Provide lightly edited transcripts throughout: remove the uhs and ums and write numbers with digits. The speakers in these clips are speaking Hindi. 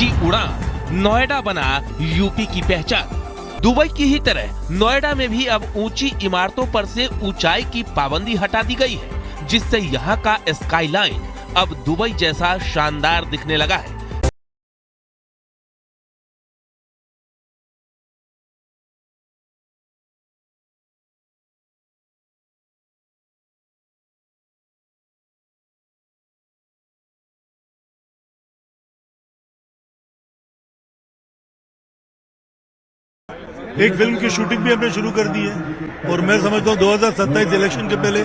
ऊंची उड़ान, नोएडा बना यूपी की पहचान। दुबई की ही तरह नोएडा में भी अब ऊंची इमारतों पर से ऊंचाई की पाबंदी हटा दी गई है, जिससे यहाँ का स्काईलाइन अब दुबई जैसा शानदार दिखने लगा है। एक फिल्म की शूटिंग भी हमने शुरू कर दी है और मैं समझता हूँ 2027 इलेक्शन के पहले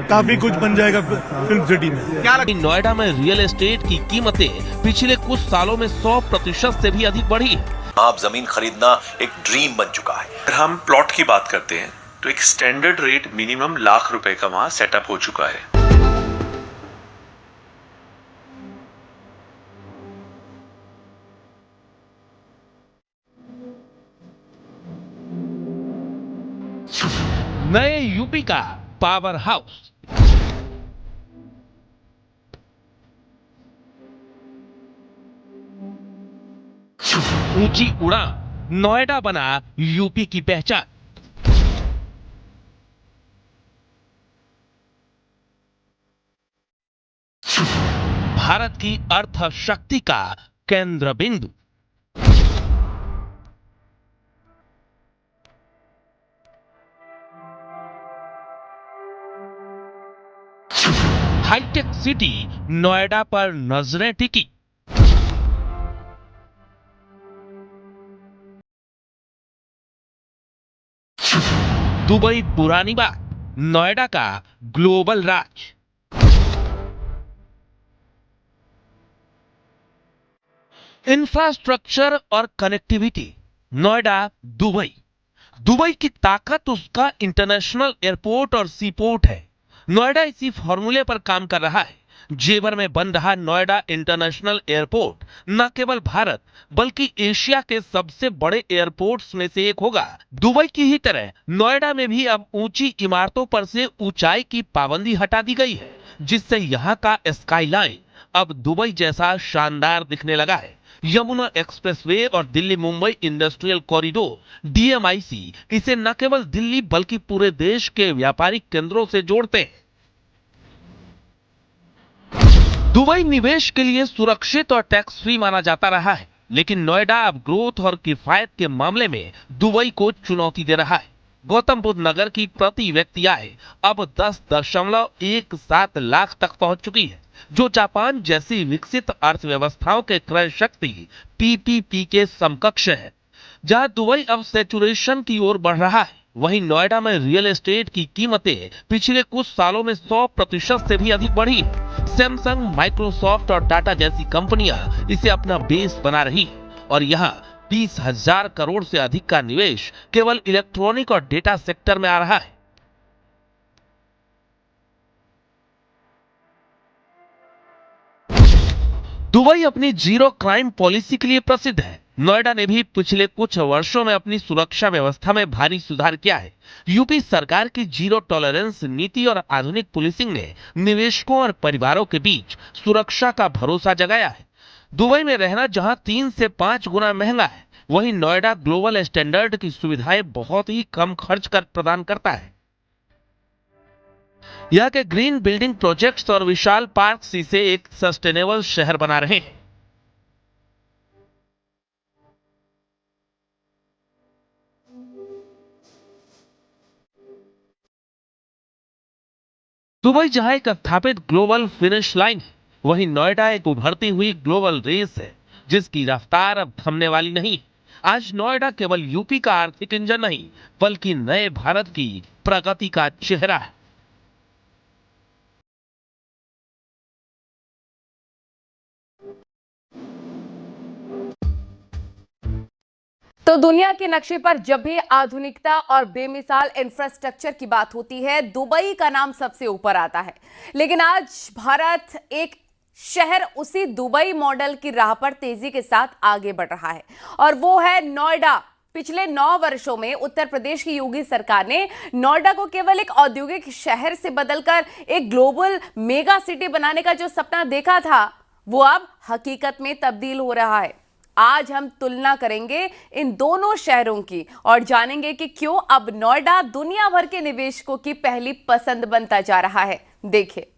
काफी कुछ बन जाएगा फिल्म सिटी में। क्या लगता है नोएडा में रियल एस्टेट की कीमतें पिछले कुछ सालों में 100% से भी अधिक बढ़ी है। आप जमीन खरीदना एक ड्रीम बन चुका है। अगर हम प्लॉट की बात करते हैं तो एक स्टैंडर्ड रेट मिनिमम लाख रुपए का वहां सेटअप हो चुका है। नए यूपी का पावर हाउस। ऊंची उड़ान, नोएडा बना यूपी की पहचान। भारत की अर्थशक्ति का केंद्र बिंदु। हाईटेक सिटी नोएडा पर नजरें टिकी। दुबई पुरानी बात, नोएडा का ग्लोबल राज। इंफ्रास्ट्रक्चर और कनेक्टिविटी, नोएडा दुबई। दुबई की ताकत उसका इंटरनेशनल एयरपोर्ट और सीपोर्ट है। नोएडा इसी फॉर्मूले पर काम कर रहा है। जेवर में बन रहा नोएडा इंटरनेशनल एयरपोर्ट न केवल भारत बल्कि एशिया के सबसे बड़े एयरपोर्ट्स में से एक होगा। दुबई की ही तरह नोएडा में भी अब ऊंची इमारतों पर से ऊंचाई की पाबंदी हटा दी गई है, जिससे यहाँ का स्काईलाइन अब दुबई जैसा शानदार दिखने लगा है। यमुना एक्सप्रेसवे और Delhi Mumbai industrial corridor DMIC इसे न केवल दिल्ली बल्कि पूरे देश के व्यापारिक केंद्रों से जोड़ते हैं। दुबई निवेश के लिए सुरक्षित और टैक्स फ्री माना जाता रहा है, लेकिन नोएडा अब ग्रोथ और किफायत के मामले में दुबई को चुनौती दे रहा है। गौतम बुद्ध नगर की प्रति व्यक्ति आय अब 10.17 लाख तक पहुंच चुकी है, जो जापान जैसी विकसित अर्थव्यवस्थाओं के क्रय शक्ति पीपीपी के समकक्ष है। जहां दुबई अब सैचुरेशन की ओर बढ़ रहा है, वहीं नोएडा में रियल एस्टेट की कीमतें पिछले कुछ सालों में 100% से भी अधिक बढ़ी है। सैमसंग, माइक्रोसॉफ्ट और टाटा जैसी कंपनियां इसे अपना बेस बना रही है और यहाँ 20,000 करोड़ से अधिक का निवेश केवल इलेक्ट्रॉनिक और डेटा सेक्टर में आ रहा है। दुबई अपनी जीरो क्राइम पॉलिसी के लिए प्रसिद्ध है। नोएडा ने भी पिछले कुछ वर्षों में अपनी सुरक्षा व्यवस्था में भारी सुधार किया है। यूपी सरकार की जीरो टॉलरेंस नीति और आधुनिक पुलिसिंग ने निवेशकों और परिवारों के बीच सुरक्षा का भरोसा जगाया है। दुबई में रहना जहां 3 से 5 गुना महंगा है, वहीं नोएडा ग्लोबल स्टैंडर्ड की सुविधाएं बहुत ही कम खर्च कर प्रदान करता है। यहाँ के ग्रीन बिल्डिंग प्रोजेक्ट्स और विशाल पार्क इसे एक सस्टेनेबल शहर बना रहे हैं। दुबई जहां एक स्थापित ग्लोबल फिनिश लाइन है, वहीं नोएडा एक उभरती हुई ग्लोबल रेस है, जिसकी रफ्तार अब थमने वाली नहीं। आज नोएडा केवल यूपी का आर्थिक इंजन नहीं, बल्कि नए भारत की प्रगति का चेहरा है। तो दुनिया के नक्शे पर जब भी आधुनिकता और बेमिसाल इंफ्रास्ट्रक्चर की बात होती है, दुबई का नाम सबसे ऊपर आता है। लेकिन आज भारत एक शहर उसी दुबई मॉडल की राह पर तेजी के साथ आगे बढ़ रहा है और वो है नोएडा। पिछले 9 वर्षों में उत्तर प्रदेश की योगी सरकार ने नोएडा को केवल एक औद्योगिक शहर से बदलकर एक ग्लोबल मेगा सिटी बनाने का जो सपना देखा था, वो अब हकीकत में तब्दील हो रहा है। आज हम तुलना करेंगे इन दोनों शहरों की और जानेंगे कि क्यों अब नोएडा दुनिया भर के निवेशकों की पहली पसंद बनता जा रहा है। देखिए।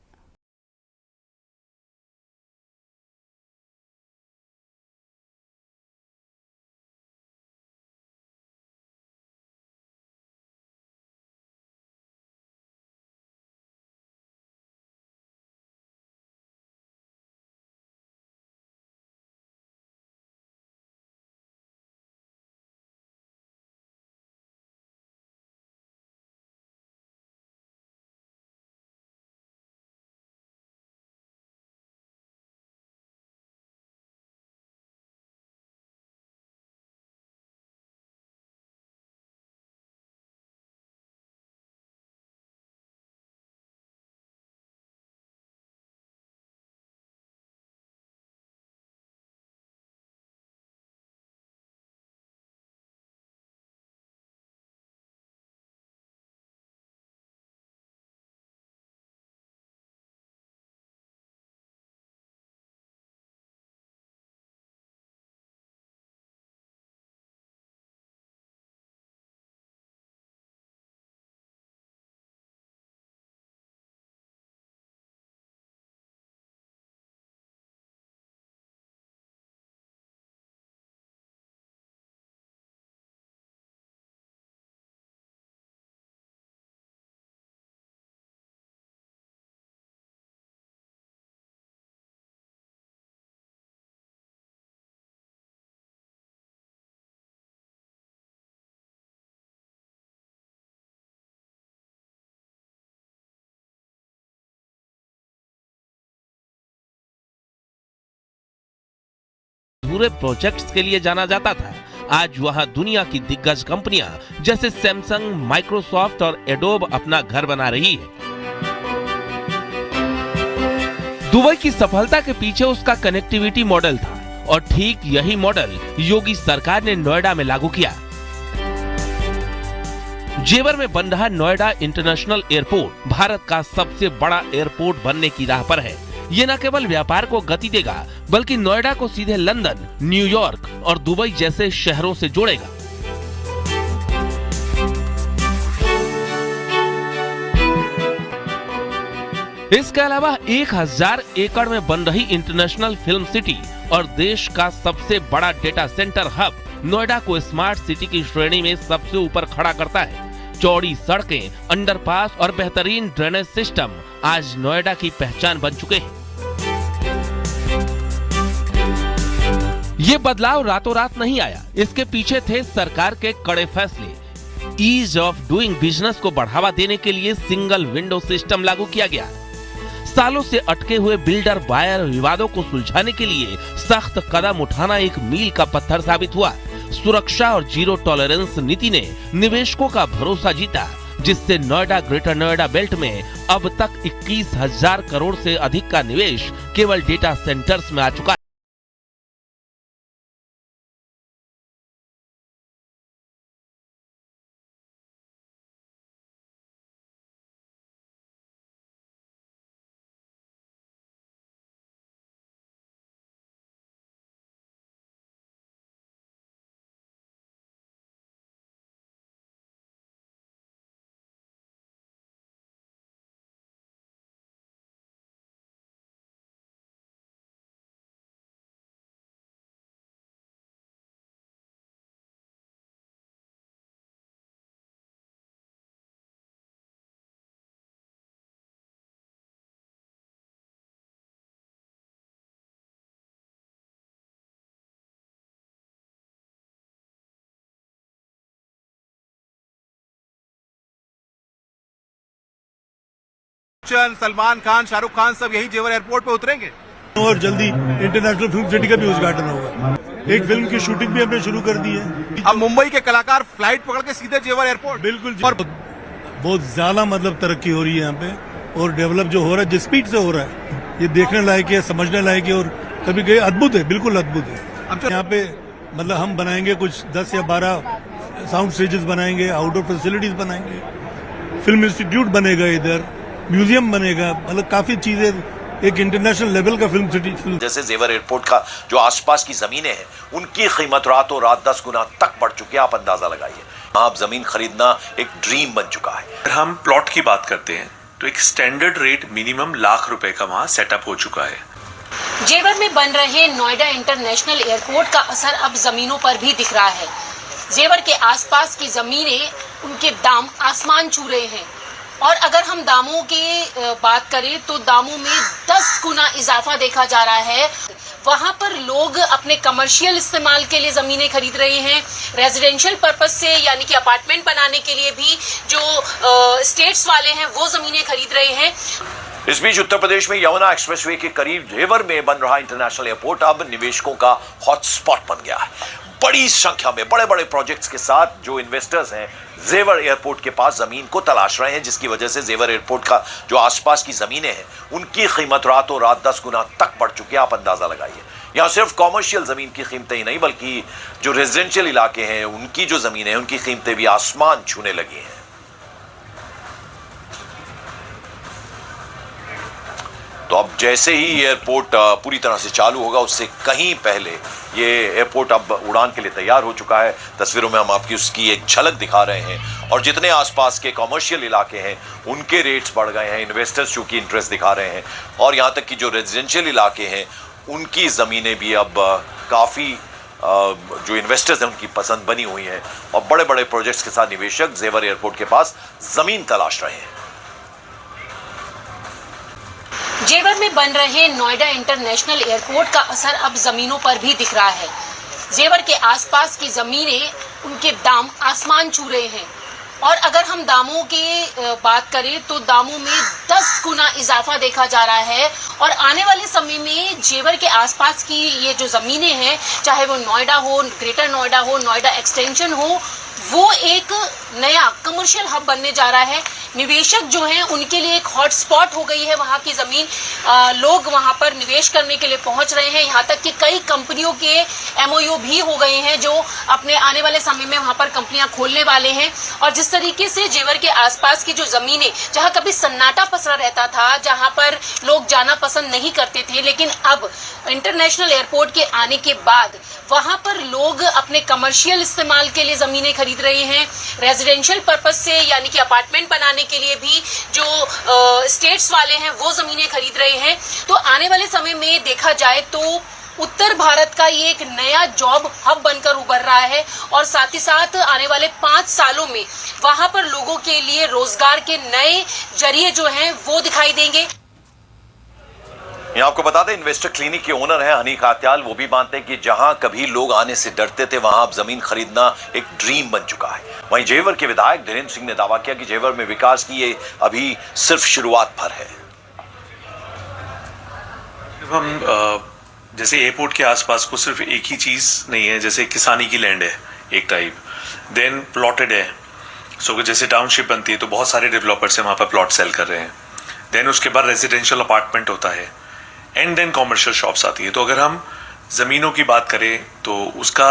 पूरे प्रोजेक्ट्स के लिए जाना जाता था, आज वहां दुनिया की दिग्गज कंपनियां जैसे सैमसंग, माइक्रोसॉफ्ट और एडोब अपना घर बना रही है। दुबई की सफलता के पीछे उसका कनेक्टिविटी मॉडल था और ठीक यही मॉडल योगी सरकार ने नोएडा में लागू किया। जेवर में बन रहा नोएडा इंटरनेशनल एयरपोर्ट भारत का सबसे बड़ा एयरपोर्ट बनने की राह पर है। ये न केवल व्यापार को गति देगा बल्कि नोएडा को सीधे लंदन, न्यूयॉर्क और दुबई जैसे शहरों से जोड़ेगा। इसके अलावा 1000 एकड़ में बन रही इंटरनेशनल फिल्म सिटी और देश का सबसे बड़ा डेटा सेंटर हब नोएडा को स्मार्ट सिटी की श्रेणी में सबसे ऊपर खड़ा करता है। चौड़ी सड़कें, अंडरपास और बेहतरीन ड्रेनेज सिस्टम आज नोएडा की पहचान बन चुके हैं। ये बदलाव रातों रात नहीं आया, इसके पीछे थे सरकार के कड़े फैसले। ईज ऑफ डूइंग बिजनेस को बढ़ावा देने के लिए सिंगल विंडो सिस्टम लागू किया गया। सालों से अटके हुए बिल्डर बायर विवादों को सुलझाने के लिए सख्त कदम उठाना एक मील का पत्थर साबित हुआ। सुरक्षा और जीरो टॉलरेंस नीति ने निवेशकों का भरोसा जीता, जिससे नोएडा ग्रेटर नोएडा बेल्ट में अब तक 21,000 करोड़ से अधिक का निवेश केवल डेटा सेंटर्स में आ चुका है। सलमान खान, शाहरुख खान सब यही जेवर एयरपोर्ट पे उतरेंगे और जल्दी इंटरनेशनल फिल्म सिटी का भी उद्घाटन होगा। एक फिल्म की शूटिंग भी हमने शुरू कर दी है। अब मुंबई के कलाकार फ्लाइट पकड़ के सीधे जेवर एयरपोर्ट। बिल्कुल और बहुत ज्यादा मतलब तरक्की हो रही है यहाँ पे और डेवलप जो हो रहा है, जिस स्पीड से हो रहा है, ये देखने लायक है, समझने लायक है और कभी कभी अद्भुत है, बिल्कुल अद्भुत है। यहाँ पे मतलब हम बनाएंगे कुछ 10 या 12 साउंड स्टेजेस बनाएंगे, आउटडोर फैसिलिटीज बनाएंगे, फिल्म इंस्टीट्यूट बनेगा, इधर म्यूजियम बनेगा, मतलब काफी चीजें एक इंटरनेशनल लेवल का फिल्म सिटी। जैसे जेवर एयरपोर्ट का जो आसपास की जमीनें हैं उनकी कीमत रातों रात 10 गुना तक बढ़ चुकी है। आप अंदाजा लगाइए, आप जमीन खरीदना एक ड्रीम बन चुका है। अगर हम प्लॉट की बात करते हैं तो एक स्टैंडर्ड रेट मिनिमम लाख रुपए का वहां सेटअप हो चुका है। जेवर में बन रहे नोएडा इंटरनेशनल एयरपोर्ट का असर अब जमीनों पर भी दिख रहा है। जेवर के आसपास की जमीनें, उनके दाम आसमान छू रहे हैं और अगर हम दामों की बात करें तो दामों में 10 गुना इजाफा देखा जा रहा है। वहां पर लोग अपने कमर्शियल इस्तेमाल के लिए जमीनें खरीद रहे हैं, रेजिडेंशियल पर्पस से यानी कि अपार्टमेंट बनाने के लिए भी जो स्टेट्स वाले हैं वो जमीनें खरीद रहे हैं। इस बीच उत्तर प्रदेश में यमुना एक्सप्रेसवे के करीब जेवर में बन रहा इंटरनेशनल एयरपोर्ट अब निवेशकों का हॉटस्पॉट बन गया है। बड़ी संख्या में बड़े बड़े प्रोजेक्ट्स के साथ जो इन्वेस्टर्स हैं जेवर एयरपोर्ट के पास जमीन को तलाश रहे हैं, जिसकी वजह से जेवर एयरपोर्ट का जो आसपास की जमीनें हैं उनकी कीमत रातों रात 10 गुना तक बढ़ चुकी है। आप अंदाजा लगाइए, यहाँ सिर्फ कॉमर्शियल जमीन की कीमतें ही नहीं बल्कि जो रेजिडेंशियल इलाके हैं उनकी जो जमीनें हैं उनकी कीमतें भी आसमान छूने लगी हैं। तो अब जैसे ही एयरपोर्ट पूरी तरह से चालू होगा उससे कहीं पहले ये एयरपोर्ट अब उड़ान के लिए तैयार हो चुका है। तस्वीरों में हम आपकी उसकी एक झलक दिखा रहे हैं और जितने आसपास के कमर्शियल इलाके हैं उनके रेट्स बढ़ गए हैं, इन्वेस्टर्स चूंकि इंटरेस्ट दिखा रहे हैं और यहाँ तक कि जो रेजिडेंशियल इलाके हैं उनकी ज़मीनें भी अब काफ़ी जो इन्वेस्टर्स हैं उनकी पसंद बनी हुई हैं और बड़े बड़े प्रोजेक्ट्स के साथ निवेशक जेवर एयरपोर्ट के पास ज़मीन तलाश रहे हैं। जेवर में बन रहे नोएडा इंटरनेशनल एयरपोर्ट का असर अब जमीनों पर भी दिख रहा है। जेवर के आसपास की जमीनें, उनके दाम आसमान छू रहे हैं और अगर हम दामों की बात करें तो दामों में 10 गुना इजाफा देखा जा रहा है और आने वाले समय में जेवर के आसपास की ये जो जमीनें हैं, चाहे वो नोएडा हो, ग्रेटर नोएडा हो, नोएडा एक्सटेंशन हो, वो एक नया कमर्शियल हब बनने जा रहा है। निवेशक जो हैं उनके लिए एक हॉटस्पॉट हो गई है वहाँ की ज़मीन। लोग वहाँ पर निवेश करने के लिए पहुँच रहे हैं। यहाँ तक कि कई कंपनियों के MOU भी हो गए हैं जो अपने आने वाले समय में वहाँ पर कंपनियाँ खोलने वाले हैं। और जिस तरीके से जेवर के आसपास की जो ज़मीनें, जहाँ कभी सन्नाटा पसरा रहता था, जहाँ पर लोग जाना पसंद नहीं करते थे, लेकिन अब इंटरनेशनल एयरपोर्ट के आने के बाद वहाँ पर लोग अपने कमर्शियल इस्तेमाल के लिए ज़मीनें खरीद रहे हैं, रेजिडेंशियल पर्पस से यानी कि अपार्टमेंट बनाने के लिए भी जो स्टेट्स वाले हैं वो ज़मीनें खरीद रहे हैं। तो आने वाले समय में देखा जाए तो उत्तर भारत का ये एक नया जॉब हब बनकर उभर रहा है और साथ ही साथ आने वाले 5 सालों में वहाँ पर लोगों के लिए रोजगार के नए जरिए जो हैं वो दिखाई देंगे। यहाँ आपको बता दें, इन्वेस्टर क्लिनिक के ओनर हैं हनी कात्याल। वो भी मानते हैं कि जहां कभी लोग आने से डरते थे वहां अब जमीन खरीदना एक ड्रीम बन चुका है। वहीं जेवर के विधायक धीरेन्द्र सिंह ने दावा किया कि जेवर में विकास की ये अभी सिर्फ शुरुआत भर है। हम जैसे एयरपोर्ट के आसपास को सिर्फ एक ही चीज नहीं है, जैसे किसानी की लैंड है एक टाइप, देन प्लॉटेड है। सो जैसे टाउनशिप बनती है तो बहुत सारे डेवलपर्स हैं वहां पर प्लॉट सेल कर रहे हैं। देन उसके बाद रेजिडेंशियल अपार्टमेंट होता है एंड देन कॉमर्शियल शॉप्स आती है। तो अगर हम ज़मीनों की बात करें तो उसका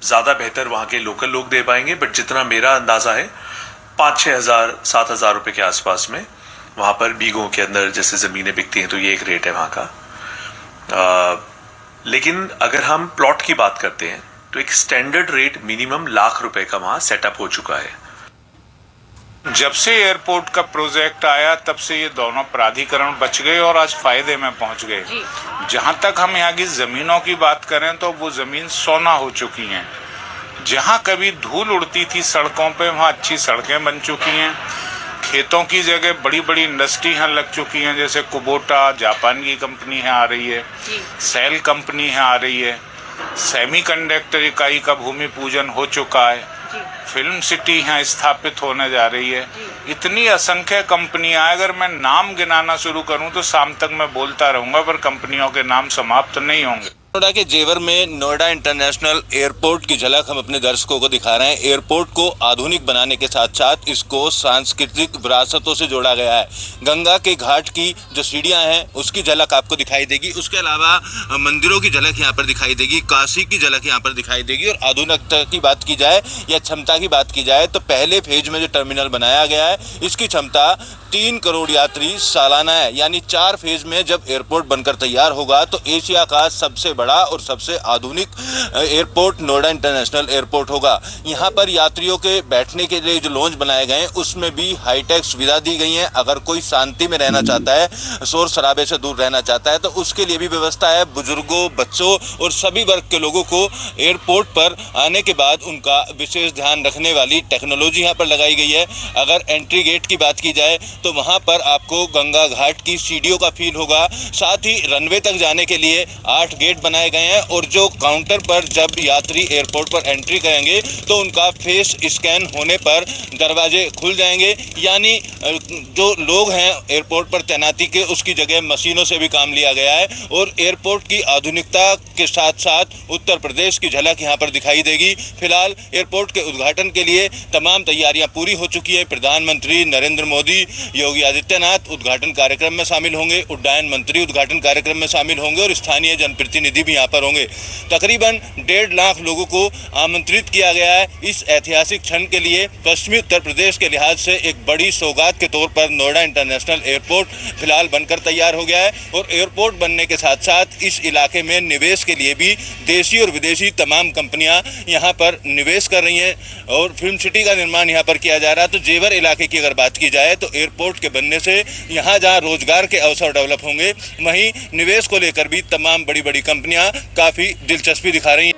ज़्यादा बेहतर वहाँ के लोकल लोग दे पाएंगे, बट जितना मेरा अंदाज़ा है 5-6 हज़ार 7 हज़ार रुपये के आसपास में वहाँ पर बीघों के अंदर जैसे ज़मीनें बिकती हैं तो ये एक रेट है वहाँ का। लेकिन अगर हम प्लॉट की बात करते हैं तो एक स्टैंडर्ड रेट मिनिमम लाख रुपए का वहाँ सेटअप हो चुका है। जब से एयरपोर्ट का प्रोजेक्ट आया तब से ये दोनों प्राधिकरण बच गए और आज फायदे में पहुंच गए। जहां तक हम यहाँ की जमीनों की बात करें तो वो जमीन सोना हो चुकी हैं। जहां कभी धूल उड़ती थी सड़कों पे वहां अच्छी सड़कें बन चुकी हैं। खेतों की जगह बड़ी बड़ी इंडस्ट्री यहाँ लग चुकी हैं, जैसे कुबोटा जापान की कंपनी है आ रही है, सेल कंपनी है आ रही है, सेमीकंडक्टर इकाई का भूमि पूजन हो चुका है, फिल्म सिटी यहाँ स्थापित होने जा रही है। इतनी असंख्य कंपनियां, अगर मैं नाम गिनाना शुरू करूं तो शाम तक मैं बोलता रहूंगा पर कंपनियों के नाम समाप्त नहीं होंगे। नोएडा के जेवर में नोएडा इंटरनेशनल एयरपोर्ट की झलक हम अपने दर्शकों को दिखा रहे हैं। एयरपोर्ट को आधुनिक बनाने के साथ साथ इसको सांस्कृतिक विरासतों से जोड़ा गया है। गंगा के घाट की जो सीढ़ियां हैं उसकी झलक आपको दिखाई देगी। उसके अलावा मंदिरों की झलक यहाँ पर दिखाई देगी, काशी की झलक यहाँ पर दिखाई देगी। और आधुनिकता की बात की जाए या क्षमता की बात की जाए तो पहले फेज में जो टर्मिनल बनाया गया है इसकी क्षमता 3 करोड़ यात्री सालाना है। यानी 4 फेज में जब एयरपोर्ट बनकर तैयार होगा तो एशिया का सबसे बड़ा और सबसे आधुनिक एयरपोर्ट नोएडा इंटरनेशनल एयरपोर्ट होगा। यहाँ पर यात्रियों के बैठने के लिए जो लॉन्ज बनाए गए हैं उसमें भी हाईटेक सुविधा दी गई है। अगर कोई शांति में रहना चाहता है, शोर शराबे से दूर रहना चाहता है तो उसके लिए भी व्यवस्था है। बुजुर्गों, बच्चों और सभी वर्ग के लोगों को एयरपोर्ट पर आने के बाद उनका विशेष ध्यान रखने वाली टेक्नोलॉजी यहाँ पर लगाई गई है। अगर एंट्री गेट की बात की जाए तो वहाँ पर आपको गंगा घाट की सीढ़ियों का फील होगा। साथ ही रनवे तक जाने के लिए 8 गेट बनाए गए हैं और जो काउंटर पर जब यात्री एयरपोर्ट पर एंट्री करेंगे तो उनका फेस स्कैन होने पर दरवाजे खुल जाएंगे। यानी जो लोग हैं एयरपोर्ट पर तैनाती के उसकी जगह मशीनों से भी काम लिया गया है। और एयरपोर्ट की आधुनिकता के साथ साथ उत्तर प्रदेश की झलक यहाँ पर दिखाई देगी। फिलहाल एयरपोर्ट के उद्घाटन के लिए तमाम तैयारियां पूरी हो चुकी है। प्रधानमंत्री नरेंद्र मोदी, योगी आदित्यनाथ उद्घाटन कार्यक्रम में शामिल होंगे, उड्डयन मंत्री उद्घाटन कार्यक्रम में शामिल होंगे और स्थानीय जनप्रतिनिधि भी यहाँ पर होंगे। तकरीबन 1.5 लाख लोगों को आमंत्रित किया गया है। इस ऐतिहासिक क्षण के लिए पश्चिमी उत्तर प्रदेश के लिहाज से एक बड़ी सौगात के तौर पर नोएडा इंटरनेशनल एयरपोर्ट फिलहाल बनकर तैयार हो गया है। और एयरपोर्ट बनने के साथ साथ इस इलाके में निवेश के लिए भी देशी और विदेशी तमाम कंपनियां यहाँ पर निवेश कर रही हैं और फिल्म सिटी का निर्माण यहाँ पर किया जा रहा है। तो जेवर इलाके की अगर बात की जाए तो एयरपोर्ट के बनने से यहाँ जहाँ रोजगार के अवसर डेवलप होंगे वहीं निवेश को लेकर भी तमाम बड़ी बड़ी कंपनियां काफी दिलचस्पी दिखा रही हैं।